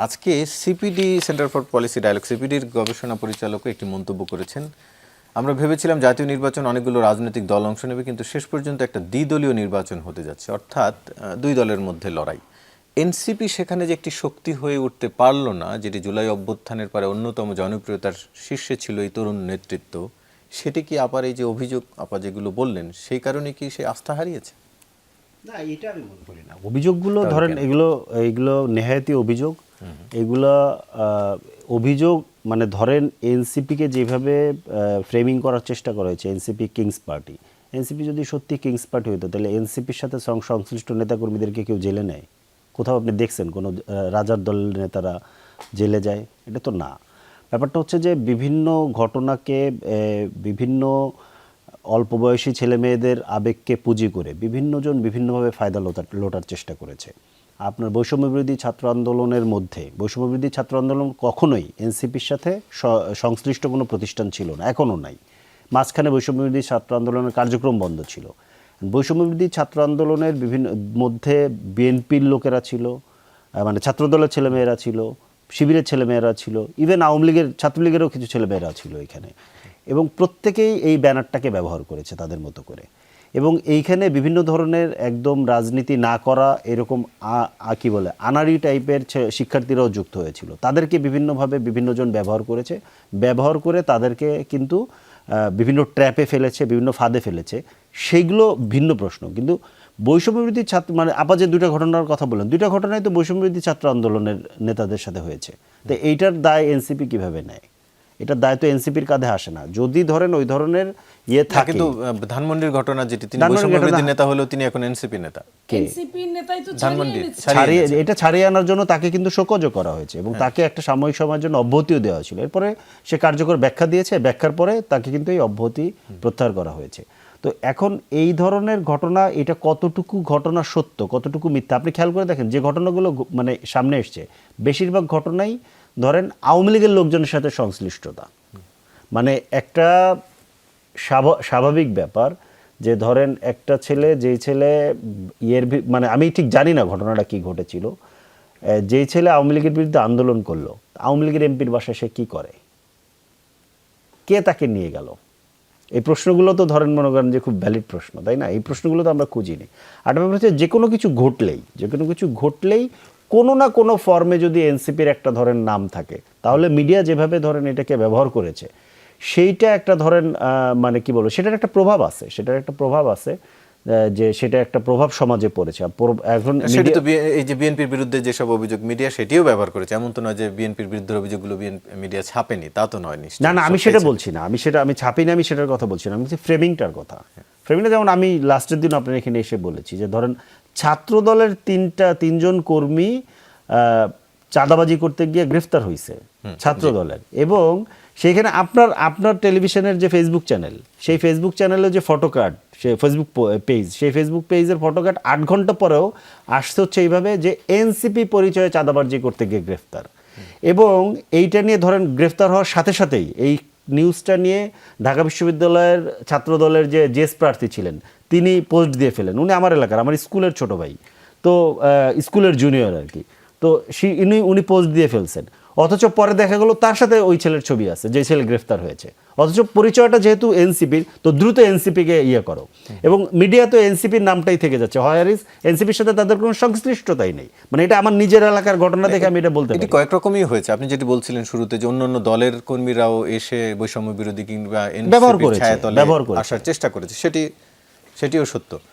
আজকে CPD centre for policy dialogue সিপিডির গবেষণা পরিচালক একটি মন্তব্য করেছেন। আমরা ভেবেছিলাম জাতীয় নির্বাচন অনেকগুলো রাজনৈতিক দল অংশ নেবে, কিন্তু শেষ পর্যন্ত একটা দ্বিদলীয় নির্বাচন হতে যাচ্ছে, অর্থাৎ দুই দলের মধ্যে লড়াই। এনসিপি সেখানে যে একটি শক্তি হয়ে উঠতে পারলো না, যেটি জুলাই অভ্যুত্থানের পরে অন্যতম জনপ্রিয়তার শীর্ষে ছিল এই তরুণ নেতৃত্ব, সেটি কি আবার এই যে অভিযোগ আপা যেগুলো বললেন সেই কারণে কি সে আস্থা হারিয়েছে? না, এটা আমি মনে করি না। অভিযোগগুলো ধরেন এগুলো নেহায়েতি অভিযোগ। এগুলো অভিযোগ মানে ধরেন এনসিপিকে যেভাবে ফ্রেমিং করার চেষ্টা করা হয়েছে, এনসিপি কিংস পার্টি। এনসিপি যদি সত্যি কিংস পার্টি হতো তাহলে এনসিপির সাথে সংশ্লিষ্ট নেতাকর্মীদেরকে কেউ জেলে নেয়? কোথাও আপনি দেখছেন কোনো রাজার দলের নেতারা জেলে যায়? এটা তো না। ব্যাপারটা হচ্ছে যে বিভিন্ন ঘটনাকে বিভিন্ন অল্প বয়সী ছেলে মেয়েদের আবেগকে পুঁজি করে বিভিন্নজন বিভিন্নভাবে ফায়দা লোটার চেষ্টা করেছে। আপনার বৈষম্যবিরোধী ছাত্র আন্দোলনের মধ্যে বৈষম্যবিরোধী ছাত্র আন্দোলন কখনোই এনসিপির সাথে সংশ্লিষ্ট কোনো প্রতিষ্ঠান ছিল না, এখনও নাই। মাঝখানে বৈষম্যবিরোধী ছাত্র আন্দোলনের কার্যক্রম বন্ধ ছিল। বৈষম্যবিরোধী ছাত্র আন্দোলনের বিভিন্ন মধ্যে বিএনপির লোকেরা ছিল, মানে ছাত্রদলের ছেলেমেয়েরা ছিল, শিবিরের ছেলেমেয়েরা ছিল, ইভেন আওয়ামী লীগের ছাত্রলীগেরও কিছু ছেলেমেয়েরা ছিল এখানে, এবং প্রত্যেকেই এই ব্যানারটাকে ব্যবহার করেছে তাদের মতো করে। এবং এইখানে বিভিন্ন ধরনের একদম রাজনীতি না করা এরকম কি বলে আনাড়ি টাইপের শিক্ষার্থীরাও যুক্ত হয়েছিল। তাদেরকে বিভিন্নভাবে বিভিন্নজন ব্যবহার করেছে, ব্যবহার করে তাদেরকে কিন্তু বিভিন্ন ট্র্যাপে ফেলেছে, বিভিন্ন ফাঁদে ফেলেছে। সেইগুলো ভিন্ন প্রশ্ন। কিন্তু বৈষম্যবিরোধী ছাত্র মানে আপা যে দুইটা ঘটনার কথা বললেন, দুইটা ঘটনায় তো বৈষম্যবিরোধী ছাত্র আন্দোলনের নেতাদের সাথে হয়েছে। তো এইটার দায় এনসিপি কিভাবে নেয়? এটার দায় তো এনসিপির কাঁধে আসে না। যদি ধরেন ওই ধরনের ইয়ে থাকে। কিন্তু ধানমন্ডির ঘটনা যেটি, তিনি বৈষম্যবিরোধী নেতা হলেও তিনি এখন এনসিপি নেতা। এনসিপি নেতাই তো ধানমন্ডি এটা ছাড়িয়ে আনার জন্য তাকে কিন্তু শোকজও করা হয়েছে এবং তাকে একটা সাময়িক সময়ের জন্য অব্যাহতিও দেওয়া ছিল। এরপরে সে কার্যকর ব্যাখ্যা দিয়েছে, ব্যাখ্যার পরে তাকে কিন্তু এই অব্যাহতি প্রত্যাহার করা হয়েছে। তো এখন এই ধরনের ঘটনা, এটা কতটুকু ঘটনা সত্য, কতটুকু মিথ্যা, আপনি খেয়াল করে দেখেন। যে ঘটনাগুলো মানে সামনে এসছে, বেশিরভাগ ঘটনাই ধরেন আওয়ামী লীগের লোকজনের সাথে সংশ্লিষ্টতা। মানে একটা স্বাভাবিক ব্যাপার যে ধরেন একটা ছেলে, যেই ছেলে মানে আমি ঠিক জানি না ঘটনাটা কি ঘটেছিল, যেই ছেলে আওয়ামী লীগের বিরুদ্ধে আন্দোলন করলো, আওয়ামী লীগের এমপির বাসায় সে কি করে, কে তাকে নিয়ে গেল? এই প্রশ্নগুলো তো ধরেন মনে করেন যে খুব ভ্যালিড প্রশ্ন, তাই না? এই প্রশ্নগুলো তো আমরা খুঁজিনি। আর ব্যাপার হচ্ছে যে কোনো কিছু ঘটলেই কোনো না কোনো ফর্মে যদি এনসিপির একটা ধরেন নাম থাকে, তাহলে মিডিয়া যেভাবে ধরেন এটাকে ব্যবহার করেছে, সেইটা একটা ধরেন মানে কি বলবো, সেটার একটা প্রভাব আছে যে সেটা একটা প্রভাব সমাজে পড়েছে। এখন সেটা তো এই যে বিএনপির বিরুদ্ধে যেসব অভিযোগ মিডিয়া সেটিও ব্যবহার করেছে, এমন তো নয় যে বিএনপির বিরুদ্ধে অভিযোগগুলো মিডিয়া ছাপেনি, তা তো নয়। নিশ্চয়ই না, আমি সেটা বলছি না, আমি ছাপিনি, আমি সেটার কথা বলছি না, আমি বলছি ফ্রেমিংটার কথা। ফ্রেমিংটা যেমন আমি লাস্টের দিন আপনার এখানে এসে বলেছি যে ধরেন ছাত্র দলের তিনজন কর্মী চাঁদাবাজি করতে গিয়ে গ্রেফতার হয়েছে ছাত্র দলের, এবং সেইখানে আপনার টেলিভিশনের যে ফেসবুক চ্যানেল, সেই ফেসবুক চ্যানেলের যে ফটোকার্ড, সেই ফেসবুক পেজের ফটোকার্ড 8 ঘন্টা পরেও আসতে হচ্ছে এইভাবে যে এনসিপি পরিচয়ে চাঁদাবাজি করতে গিয়ে গ্রেফতার। এবং এইটা নিয়ে ধরেন গ্রেফতার হওয়ার সাথে সাথেই এই নিউজটা নিয়ে ঢাকা বিশ্ববিদ্যালয়ের ছাত্র দলের যে জেস প্রার্থী ছিলেন, তিনি পোস্ট দিয়ে ফেলেন। উনি আমার এলাকার, আমার স্কুলের ছোট ভাই, তো স্কুলের জুনিয়র আর কি। তো উনি পোস্ট দিয়ে ফেলছেন, অথচ পরে দেখা গেল তার সাথে ওই ছেলের ছবি আছে, যে ছেলে গ্রেফতার হয়েছে। অথচ পরিচয়টা যেহেতু এনসিপির, তো দ্রুত এনসিপিকে ইয়ে করো। এবং মিডিয়া তো এনসিপির নামটাই থেকে যাচ্ছে, হায়ারিস এনসিপির সাথে তাদের কোনো সংশ্লিষ্টতাই নেই। মানে এটা আমার নিজের এলাকার ঘটনা দেখে আমি এটা বলতে পারি। এটি কয়েক রকমই হয়েছে। আপনি যেটি বলছিলেন শুরুতে যে অন্যান্য দলের কর্মীরাও এসে বৈষম্য বিরোধী কিংবা ব্যবহার করে আসার চেষ্টা করেছে, সেটিও সত্য।